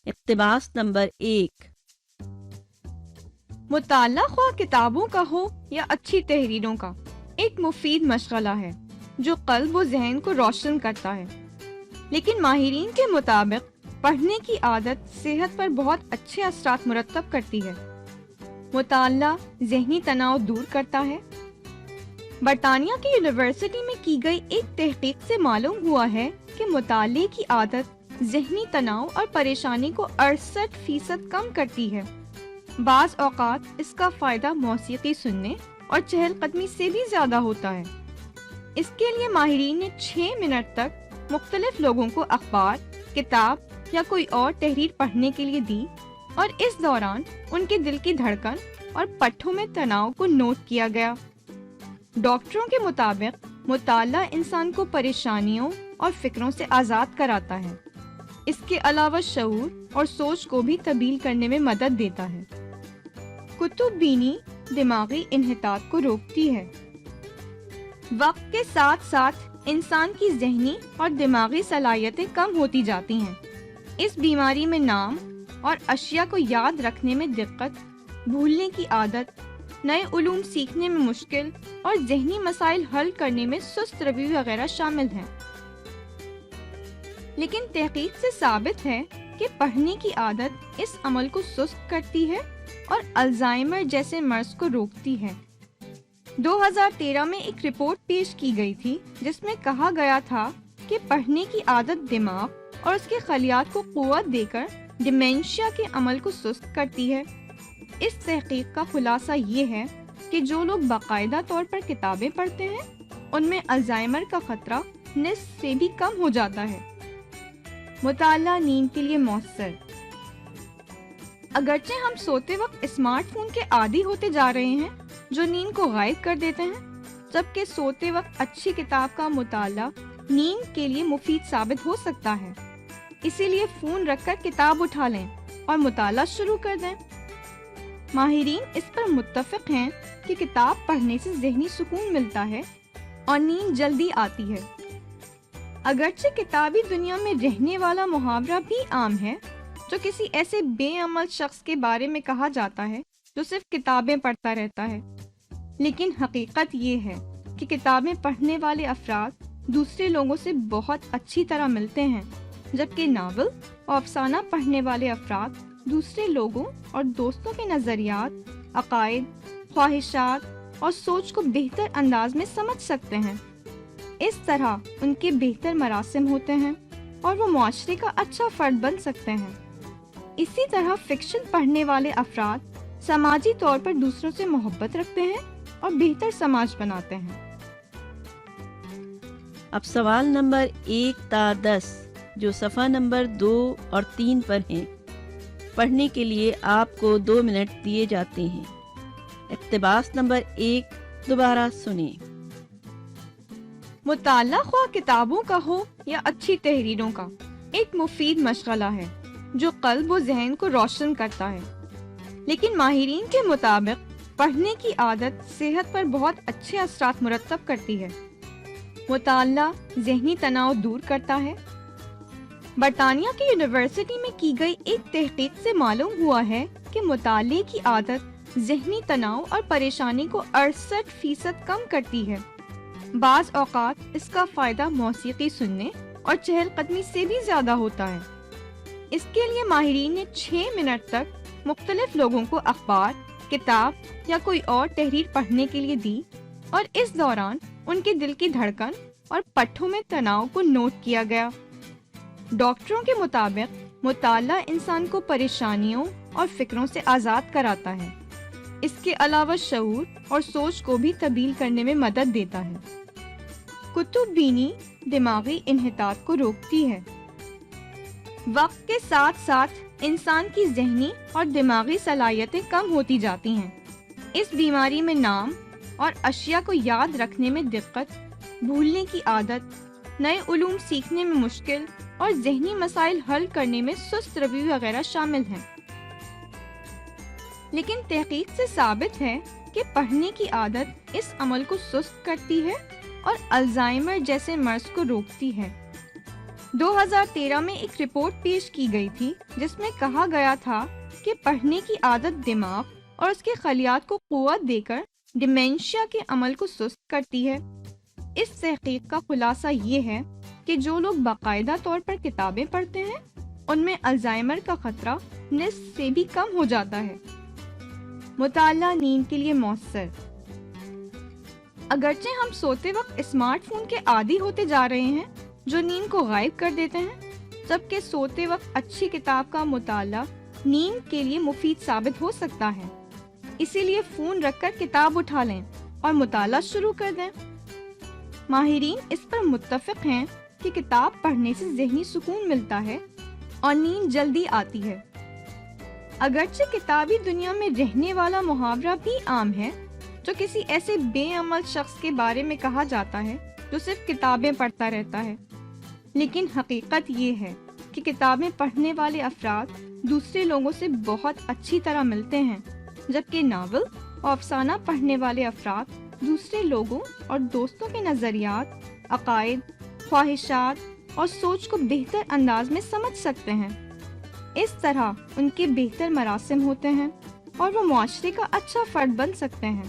اقتباس نمبر 1۔ مطالعہ خواہ کتابوں کا ہو یا اچھی تحریروں کا ایک مفید مشغلہ ہے جو قلب و ذہن کو روشن کرتا ہے، لیکن ماہرین کے مطابق پڑھنے کی عادت صحت پر بہت اچھے اثرات مرتب کرتی ہے۔ مطالعہ ذہنی تناؤ دور کرتا ہے۔ برطانیہ کی یونیورسٹی میں کی گئی ایک تحقیق سے معلوم ہوا ہے کہ مطالعے کی عادت ذہنی تناؤ اور پریشانی کو 68% کم کرتی ہے۔ بعض اوقات اس کا فائدہ موسیقی سننے اور چہل قدمی سے بھی زیادہ ہوتا ہے۔ اس کے لیے ماہرین نے 6 منٹ تک مختلف لوگوں کو اخبار، کتاب یا کوئی اور تحریر پڑھنے کے لیے دی اور اس دوران ان کے دل کی دھڑکن اور پٹھوں میں تناؤ کو نوٹ کیا گیا۔ ڈاکٹروں کے مطابق مطالعہ انسان کو پریشانیوں اور فکروں سے آزاد کراتا ہے۔ اس کے علاوہ شعور اور سوچ کو بھی تبدیل کرنے میں مدد دیتا ہے۔ کتب بینی دماغی انحطاط کو روکتی ہے۔ وقت کے ساتھ ساتھ انسان کی ذہنی اور دماغی صلاحیتیں کم ہوتی جاتی ہیں۔ اس بیماری میں نام اور اشیاء کو یاد رکھنے میں دقت، بھولنے کی عادت، نئے علوم سیکھنے میں مشکل اور ذہنی مسائل حل کرنے میں سست روی وغیرہ شامل ہیں۔ لیکن تحقیق سے ثابت ہے کہ پڑھنے کی عادت اس عمل کو سست کرتی ہے اور الزائمر جیسے مرض کو روکتی ہے۔ 2013 میں ایک رپورٹ پیش کی گئی تھی جس میں کہا گیا تھا کہ پڑھنے کی عادت دماغ اور اس کے خلیات کو قوت دے کر ڈیمنشیا کے عمل کو سست کرتی ہے۔ اس تحقیق کا خلاصہ یہ ہے کہ جو لوگ باقاعدہ طور پر کتابیں پڑھتے ہیں ان میں الزائمر کا خطرہ نصف سے بھی کم ہو جاتا ہے۔ مطالعہ نیند کے لیے مؤثر۔ اگرچہ ہم سوتے وقت اسمارٹ فون کے عادی ہوتے جا رہے ہیں جو نیند کو غائب کر دیتے ہیں، جبکہ سوتے وقت اچھی کتاب کا مطالعہ نیند کے لیے مفید ثابت ہو سکتا ہے۔ اسی لیے فون رکھ کر کتاب اٹھا لیں اور مطالعہ شروع کر دیں۔ ماہرین اس پر متفق ہیں کہ کتاب پڑھنے سے ذہنی سکون ملتا ہے اور نیند جلدی آتی ہے۔ اگرچہ کتابی دنیا میں رہنے والا محاورہ بھی عام ہے جو کسی ایسے بے عمل شخص کے بارے میں کہا جاتا ہے جو صرف کتابیں پڑھتا رہتا ہے، لیکن حقیقت یہ ہے کہ کتابیں پڑھنے والے افراد دوسرے لوگوں سے بہت اچھی طرح ملتے ہیں، جبکہ ناول اور افسانہ پڑھنے والے افراد دوسرے لوگوں اور دوستوں کے نظریات، عقائد، خواہشات اور سوچ کو بہتر انداز میں سمجھ سکتے ہیں۔ اس طرح ان کے بہتر مراسم ہوتے ہیں اور وہ معاشرے کا اچھا فرد بن سکتے ہیں۔ اسی طرح فکشن پڑھنے والے افراد سماجی طور پر دوسروں سے محبت رکھتے ہیں اور بہتر سماج بناتے ہیں۔ اب سوال نمبر 1 تا 10 جو صفحہ نمبر 2 اور 3 پر ہیں، پڑھنے کے لیے آپ کو 2 منٹ دیے جاتے ہیں۔ اقتباس نمبر 1 دوبارہ سنیں۔ مطالعہ خواہ کتابوں کا ہو یا اچھی تحریروں کا ایک مفید مشغلہ ہے جو قلب و ذہن کو روشن کرتا ہے، لیکن ماہرین کے مطابق پڑھنے کی عادت صحت پر بہت اچھے اثرات مرتب کرتی ہے۔ مطالعہ ذہنی تناؤ دور کرتا ہے۔ برطانیہ کی یونیورسٹی میں کی گئی ایک تحقیق سے معلوم ہوا ہے کہ مطالعے کی عادت ذہنی تناؤ اور پریشانی کو 68% کم کرتی ہے۔ بعض اوقات اس کا فائدہ موسیقی سننے اور چہل قدمی سے بھی زیادہ ہوتا ہے۔ اس کے لیے ماہرین نے 6 منٹ تک مختلف لوگوں کو اخبار، کتاب یا کوئی اور تحریر پڑھنے کے لیے دی اور اس دوران ان کے دل کی دھڑکن اور پٹھوں میں تناؤ کو نوٹ کیا گیا۔ ڈاکٹروں کے مطابق مطالعہ انسان کو پریشانیوں اور فکروں سے آزاد کراتا ہے۔ اس کے علاوہ شعور اور سوچ کو بھی تبدیل کرنے میں مدد دیتا ہے۔ کتب بینی دماغی انحطاط کو روکتی ہے۔ وقت کے ساتھ ساتھ انسان کی ذہنی اور دماغی صلاحیتیں کم ہوتی جاتی ہیں۔ اس بیماری میں نام اور اشیاء کو یاد رکھنے میں دقت، بھولنے کی عادت، نئے علوم سیکھنے میں مشکل اور ذہنی مسائل حل کرنے میں سست روی وغیرہ شامل ہیں۔ لیکن تحقیق سے ثابت ہے کہ پڑھنے کی عادت اس عمل کو سست کرتی ہے اور الزائمر جیسے مرض کو روکتی ہے۔ 2013 میں ایک رپورٹ پیش کی گئی تھی جس میں کہا گیا تھا کہ پڑھنے کی عادت دماغ اور اس کے خلیات کو قوت دے کر ڈیمینشیا کے عمل کو سست کرتی ہے۔ اس تحقیق کا خلاصہ یہ ہے کہ جو لوگ باقاعدہ طور پر کتابیں پڑھتے ہیں ان میں الزائمر کا خطرہ نصف سے بھی کم ہو جاتا ہے۔ مطالعہ نیند کے لیے مؤثر۔ اگرچہ ہم سوتے وقت اسمارٹ فون کے عادی ہوتے جا رہے ہیں جو نیند کو غائب کر دیتے ہیں، جبکہ سوتے وقت اچھی کتاب کا مطالعہ نیند کے لیے مفید ثابت ہو سکتا ہے۔ اسی لیے فون رکھ کر کتاب اٹھا لیں اور مطالعہ شروع کر دیں۔ ماہرین اس پر متفق ہیں کہ کتاب پڑھنے سے ذہنی سکون ملتا ہے اور نیند جلدی آتی ہے۔ اگرچہ کتابی دنیا میں رہنے والا محاورہ بھی عام ہے جو کسی ایسے بے عمل شخص کے بارے میں کہا جاتا ہے جو صرف کتابیں پڑھتا رہتا ہے، لیکن حقیقت یہ ہے کہ کتابیں پڑھنے والے افراد دوسرے لوگوں سے بہت اچھی طرح ملتے ہیں، جبکہ ناول اور افسانہ پڑھنے والے افراد دوسرے لوگوں اور دوستوں کے نظریات، عقائد، خواہشات اور سوچ کو بہتر انداز میں سمجھ سکتے ہیں۔ اس طرح ان کے بہتر مراسم ہوتے ہیں اور وہ معاشرے کا اچھا فرد بن سکتے ہیں۔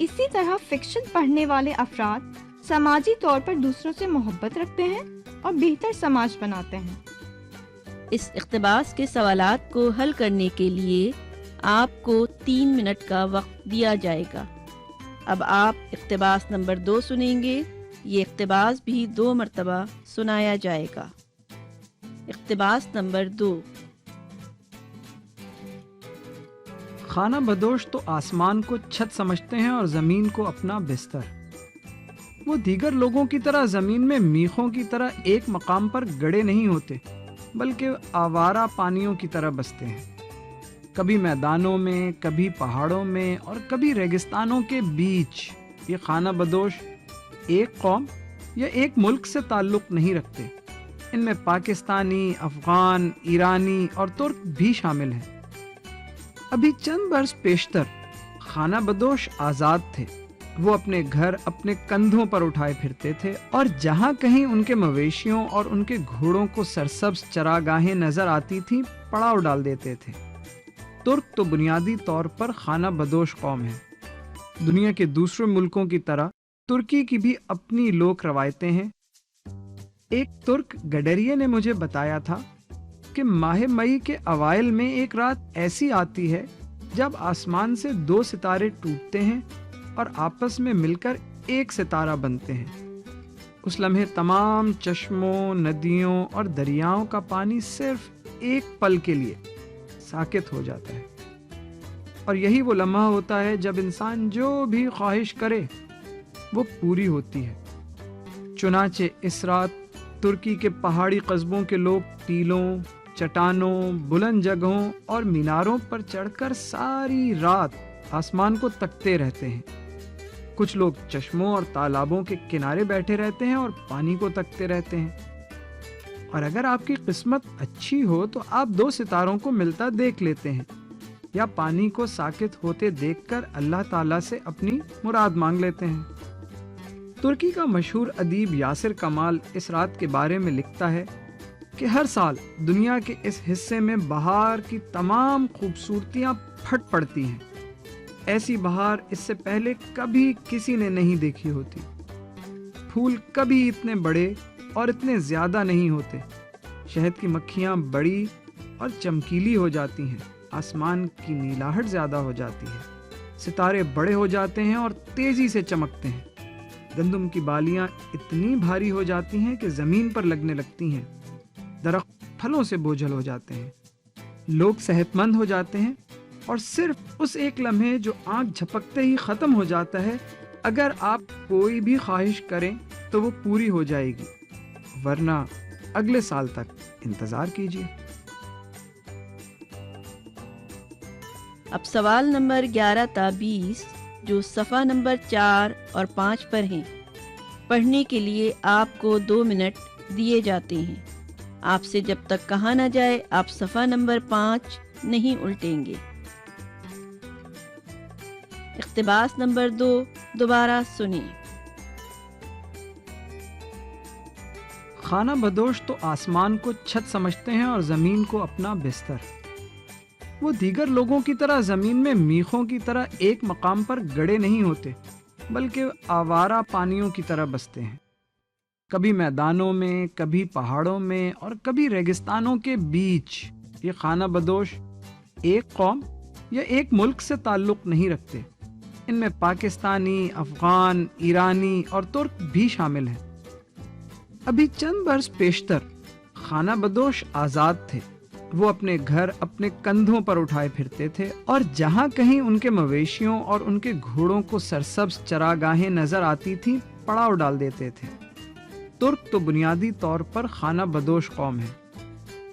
اسی طرح فکشن پڑھنے والے افراد سماجی طور پر دوسروں سے محبت رکھتے ہیں اور بہتر سماج بناتے ہیں۔ اس اقتباس کے سوالات کو حل کرنے کے لیے آپ کو 3 منٹ کا وقت دیا جائے گا۔ اب آپ اقتباس نمبر 2 سنیں گے۔ یہ اقتباس بھی 2 مرتبہ سنایا جائے گا۔ اقتباس نمبر 2۔ خانہ بدوش تو آسمان کو چھت سمجھتے ہیں اور زمین کو اپنا بستر۔ وہ دیگر لوگوں کی طرح زمین میں میخوں کی طرح ایک مقام پر گڑے نہیں ہوتے، بلکہ آوارہ پانیوں کی طرح بستے ہیں، کبھی میدانوں میں، کبھی پہاڑوں میں اور کبھی ریگستانوں کے بیچ۔ یہ خانہ بدوش ایک قوم یا ایک ملک سے تعلق نہیں رکھتے، ان میں پاکستانی، افغان، ایرانی اور ترک بھی شامل ہیں۔ ابھی چند برس پیشتر خانہ بدوش آزاد تھے۔ وہ اپنے گھر اپنے کندھوں پر اٹھائے پھرتے تھے اور جہاں کہیں ان کے مویشیوں اور ان کے گھوڑوں کو سرسبز چراگاہیں نظر آتی تھیں پڑاؤ ڈال دیتے تھے۔ ترک تو بنیادی طور پر خانہ بدوش قوم ہے۔ دنیا کے دوسرے ملکوں کی طرح ترکی کی بھی اپنی لوک روایتیں ہیں۔ ایک ترک گڈریے نے مجھے بتایا تھا کہ ماہ مئی کے اوائل میں ایک رات ایسی آتی ہے جب آسمان سے 2 ستارے ٹوٹتے ہیں اور آپس میں مل کر ایک ستارہ بنتے ہیں۔ اس لمحے تمام چشموں، ندیوں اور دریاؤں کا پانی صرف ایک پل کے لیے ساکت ہو جاتا ہے، اور یہی وہ لمحہ ہوتا ہے جب انسان جو بھی خواہش کرے وہ پوری ہوتی ہے۔ چنانچہ اس رات ترکی کے پہاڑی قصبوں کے لوگ ٹیلوں، چٹانوں، بلند جگہوں اور میناروں پر چڑھ کر ساری رات آسمان کو تکتے رہتے ہیں۔ کچھ لوگ چشموں اور تالابوں کے کنارے بیٹھے رہتے ہیں اور پانی کو تکتے رہتے ہیں، اور اگر آپ کی قسمت اچھی ہو تو آپ 2 ستاروں کو ملتا دیکھ لیتے ہیں، یا پانی کو ساکت ہوتے دیکھ کر اللہ تعالیٰ سے اپنی مراد مانگ لیتے ہیں۔ ترکی کا مشہور ادیب یاسر کمال اس رات کے بارے میں لکھتا ہے کہ ہر سال دنیا کے اس حصے میں بہار کی تمام خوبصورتیاں پھٹ پڑتی ہیں۔ ایسی بہار اس سے پہلے کبھی کسی نے نہیں دیکھی ہوتی۔ پھول کبھی اتنے بڑے اور اتنے زیادہ نہیں ہوتے۔ شہد کی مکھیاں بڑی اور چمکیلی ہو جاتی ہیں، آسمان کی نیلاہٹ زیادہ ہو جاتی ہے، ستارے بڑے ہو جاتے ہیں اور تیزی سے چمکتے ہیں، گندم کی بالیاں اتنی بھاری ہو جاتی ہیں کہ زمین پر لگنے لگتی ہیں، درخت پھلوں سے بوجھل ہو جاتے ہیں، لوگ صحت مند ہو جاتے ہیں، اور صرف اس ایک لمحے جو آنکھ جھپکتے ہی ختم ہو جاتا ہے، اگر آپ کوئی بھی خواہش کریں تو وہ پوری ہو جائے گی، ورنہ اگلے سال تک انتظار کیجیے۔ اب سوال نمبر 11 تا 20 جو صفحہ نمبر 4 اور 5 پر ہیں، پڑھنے کے لیے آپ کو 2 منٹ دیے جاتے ہیں۔ آپ سے جب تک کہا نہ جائے آپ صفحہ نمبر 5 نہیں الٹیں گے۔ اقتباس نمبر 2 دوبارہ سنیں۔ خانہ بدوش تو آسمان کو چھت سمجھتے ہیں اور زمین کو اپنا بستر۔ وہ دیگر لوگوں کی طرح زمین میں میخوں کی طرح ایک مقام پر گڑے نہیں ہوتے، بلکہ آوارہ پانیوں کی طرح بستے ہیں، کبھی میدانوں میں، کبھی پہاڑوں میں اور کبھی ریگستانوں کے بیچ۔ یہ خانہ بدوش ایک قوم یا ایک ملک سے تعلق نہیں رکھتے، ان میں پاکستانی، افغان، ایرانی اور ترک بھی شامل ہیں۔ ابھی چند برس پیشتر خانہ بدوش آزاد تھے، وہ اپنے گھر اپنے کندھوں پر اٹھائے پھرتے تھے اور جہاں کہیں ان کے مویشیوں اور ان کے گھوڑوں کو سرسبز چراگاہیں نظر آتی تھیں پڑاؤ ڈال دیتے تھے۔ ترک تو بنیادی طور پر خانہ بدوش قوم ہے۔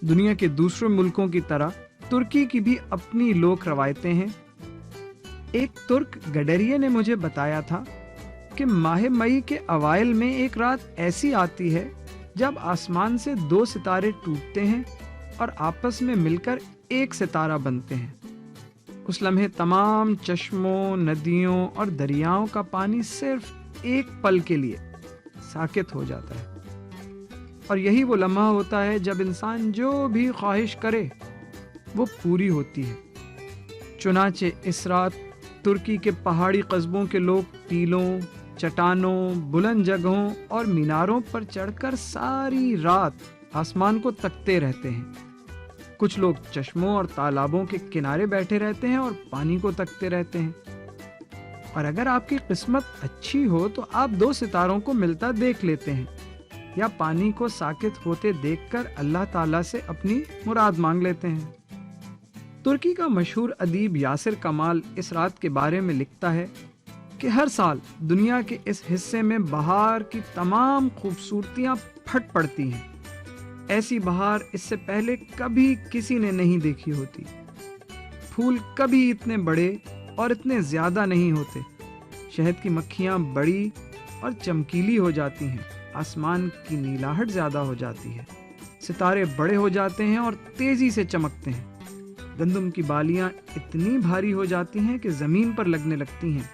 دنیا کے دوسرے ملکوں کی طرح ترکی کی بھی اپنی لوک روایتیں ہیں۔ ایک ترک گڈریے نے مجھے بتایا تھا کہ ماہ مئی کے اوائل میں ایک رات ایسی آتی ہے جب آسمان سے 2 ستارے ٹوٹتے ہیں اور آپس میں مل کر ایک ستارہ بنتے ہیں۔ اس لمحے تمام چشموں، ندیوں اور دریاؤں کا پانی صرف ایک پل کے لیے ساکت ہو جاتا ہے، اور یہی وہ لمحہ ہوتا ہے جب انسان جو بھی خواہش کرے وہ پوری ہوتی ہے۔ چنانچہ اس رات ترکی کے پہاڑی قصبوں کے لوگ ٹیلوں، چٹانوں، بلند جگہوں اور میناروں پر چڑھ کر ساری رات آسمان کو تکتے رہتے ہیں۔ کچھ لوگ چشموں اور تالابوں کے کنارے بیٹھے رہتے ہیں اور پانی کو تکتے رہتے ہیں، اور اگر آپ کی قسمت اچھی ہو تو آپ 2 ستاروں کو ملتا دیکھ لیتے ہیں، یا پانی کو ساکت ہوتے دیکھ کر اللہ تعالیٰ سے اپنی مراد مانگ لیتے ہیں۔ ترکی کا مشہور ادیب یاسر کمال اس رات کے بارے میں لکھتا ہے کہ ہر سال دنیا کے اس حصے میں بہار کی تمام خوبصورتیاں پھٹ پڑتی ہیں۔ ایسی بہار اس سے پہلے کبھی کسی نے نہیں دیکھی ہوتی۔ پھول کبھی اتنے بڑے اور اتنے زیادہ نہیں ہوتے، شہد کی مکھیاں بڑی اور چمکیلی ہو جاتی ہیں، آسمان کی نیلاہٹ زیادہ ہو جاتی ہے، ستارے بڑے ہو جاتے ہیں اور تیزی سے چمکتے ہیں، گندم کی بالیاں اتنی بھاری ہو جاتی ہیں کہ زمین پر لگنے لگتی ہیں،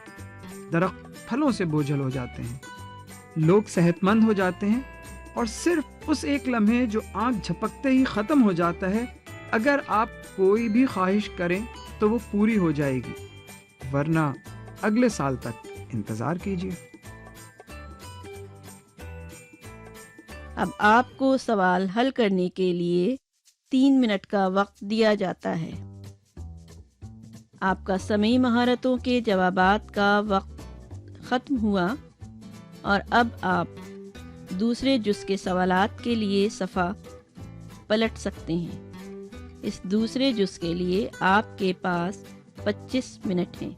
درخت پھلوں سے بوجھل ہو جاتے ہیں، لوگ صحت مند ہو جاتے ہیں، اور صرف اس ایک لمحے جو آنکھ جھپکتے ہی ختم ہو جاتا ہے، اگر آپ کوئی بھی خواہش کریں تو وہ پوری ہو جائے گی، ورنہ اگلے سال تک انتظار کیجیے۔ اب آپ کو سوال حل کرنے کے لیے 3 منٹ کا وقت دیا جاتا ہے۔ آپ کا سمعی مہارتوں کے جوابات کا وقت ختم ہوا، اور اب آپ دوسرے جز کے سوالات کے لیے صفحہ پلٹ سکتے ہیں۔ اس دوسرے جز کے لیے آپ کے پاس 25 منٹ ہیں۔